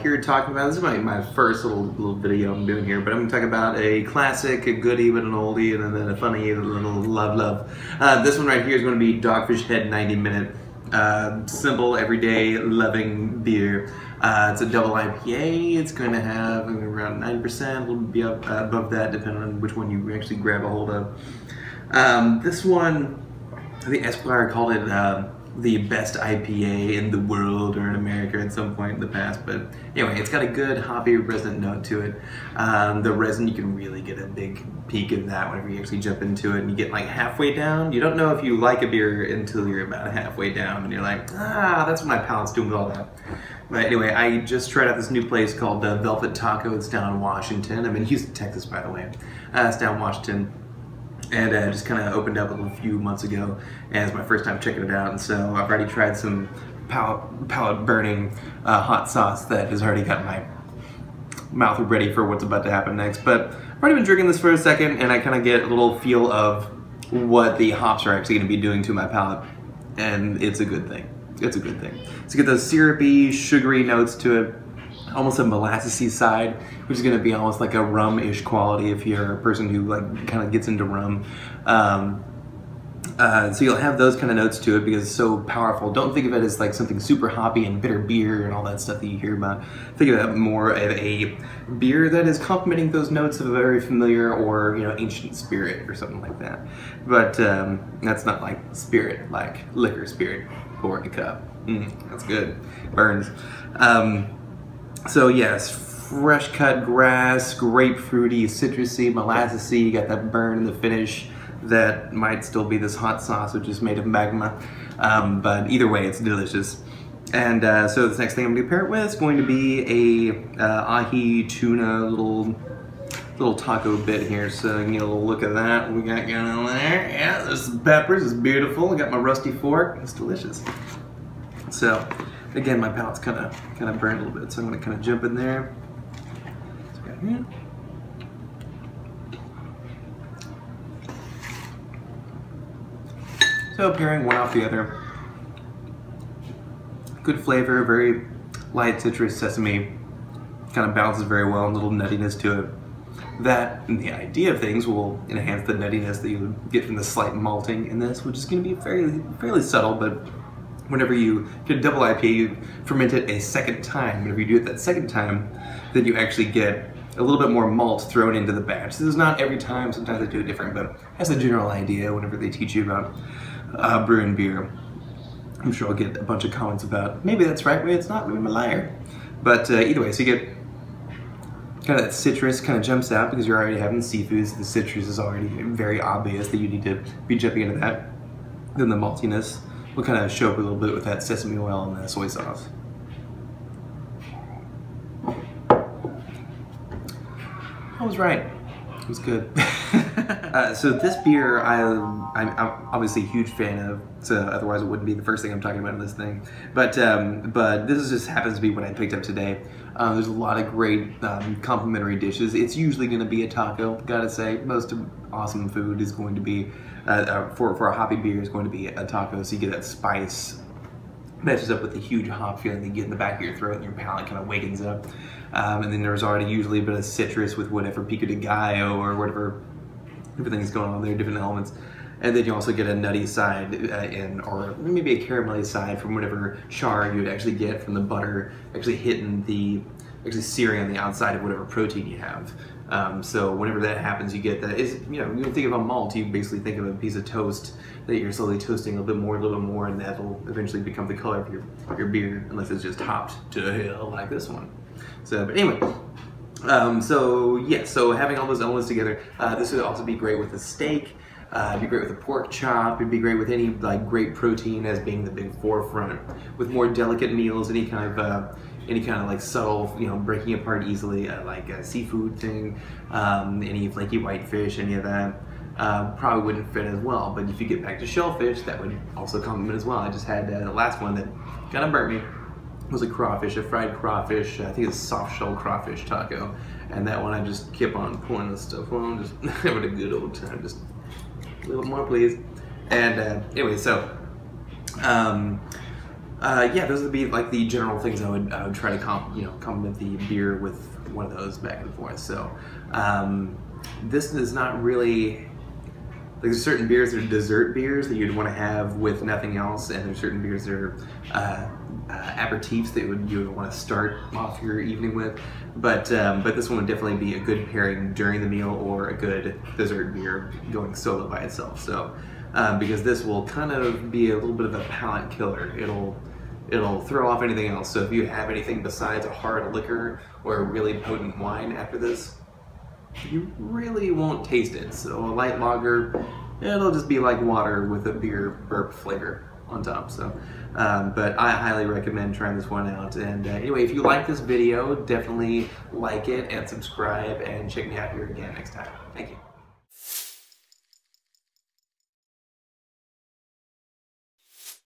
here talking about, this is my first little video I'm doing here, but I'm going to talk about a classic, a goodie, but an oldie, and then a funny, a little love. This one right here is going to be Dogfish Head 90-minute. Simple, everyday, loving beer. It's a double IPA. It's going to have around 9%. It'll be up above that depending on which one you actually grab a hold of. This one, I think Esquire called it the best IPA in the world or in America at some point in the past, but anyway, it's got a good hoppy resin note to it. The resin, you can really get a big peek of that whenever you actually jump into it and you get like halfway down. You don't know if you like a beer until you're about halfway down and you're like, that's what my palate's doing with all that. But anyway, I just tried out this new place called Velvet Taco. It's down in Washington. I'm in Houston, Texas, by the way. It's down in Washington. And just kind of opened up a few months ago, and it's my first time checking it out. And so I've already tried some palate burning hot sauce that has already got my mouth ready for what's about to happen next. But I've already been drinking this for a second, and I kind of get a little feel of what the hops are actually going to be doing to my palate, and it's a good thing. It's a good thing. So you get those syrupy, sugary notes to it, almost a molassesy side, which is going to be almost like a rum-ish quality if you're a person who like kind of gets into rum. So you'll have those kind of notes to it because it's so powerful. Don't think of it as like something super hoppy and bitter beer and all that stuff that you hear about. Think of it more of a beer that is complementing those notes of a very familiar or ancient spirit or something like that. But that's not like spirit, like liquor spirit. Pour in a cup. That's good. Burns. So yes, fresh cut grass, grapefruity, citrusy, molassesy. You got that burn in the finish that might still be this hot sauce, which is made of magma. But either way, it's delicious. And so this next thing I'm going to pair it with is going to be a ahi tuna little taco bit here. So you can get a little look at that. We got going on there. Yeah, there's some peppers. It's beautiful. I got my rusty fork. It's delicious. So again, my palate's kind of burned a little bit, so I'm going to kind of jump in there. So pairing one off the other. Good flavor, very light citrus sesame. Kind of balances very well, a little nuttiness to it. That, in the idea of things, will enhance the nuttiness that you would get from the slight malting in this, which is going to be fairly subtle, but whenever you get a double IPA, you ferment it a second time. Whenever you do it that second time, then you actually get a little bit more malt thrown into the batch. So this is not every time, sometimes they do it different, but that's a general idea whenever they teach you about brewing beer. I'm sure I'll get a bunch of comments about, maybe that's right, maybe it's not, maybe I'm a liar. But either way, so you get kind of that citrus kind of jumps out because you're already having seafoods. The citrus is already very obvious that you need to be jumping into that. Then the maltiness will kind of show up a little bit with that sesame oil and the soy sauce. I was right. It was good. So this beer, I'm obviously a huge fan of, so otherwise it wouldn't be the first thing I'm talking about in this thing. But this just happens to be what I picked up today. There's a lot of great complimentary dishes. It's usually going to be a taco, gotta say. Most awesome food is going to be, for a hoppy beer, is going to be a taco, so you get that spice. Matches up with the huge hop feeling that you get in the back of your throat and your palate kind of wakens up. And then there's already usually a bit of citrus with whatever pico de gallo or whatever, everything's going on there, different elements. And then you also get a nutty side or maybe a caramelly side from whatever char you would actually get from the butter actually hitting actually searing on the outside of whatever protein you have. So whenever that happens, you get that. You don't think of a malt, you basically think of a piece of toast that you're slowly toasting a little bit more, and that'll eventually become the color of your beer, unless it's just hopped to the hill like this one. So, but anyway, so having all those elements together, this would also be great with a steak. It'd be great with a pork chop. It'd be great with any great protein as being the big forefront. With more delicate meals, any kind of like subtle, breaking apart easily, like a seafood thing, any flaky whitefish, any of that. Probably wouldn't fit as well, but if you get back to shellfish, that would also complement as well. I just had the last one that kind of burnt me. It was a crawfish, a fried crawfish. I think it's soft shell crawfish taco, and that one I just kept on pouring the stuff on, just having a good old time. Just a little more, please. And anyway, so Yeah, those would be like the general things I would try to complement the beer with one of those back and forth. So this is not really. Like, there's certain beers that are dessert beers that you'd want to have with nothing else, and there's certain beers that are aperitifs that you would want to start off your evening with. But this one would definitely be a good pairing during the meal, or a good dessert beer going solo by itself. So because this will kind of be a little bit of a palate killer. It'll throw off anything else. So if you have anything besides a hard liquor or a really potent wine after this, you really won't taste it. So a light lager, it'll just be like water with a beer burp flavor on top. So, but I highly recommend trying this one out. And anyway, if you like this video, definitely like it and subscribe, and check me out here again next time. Thank you.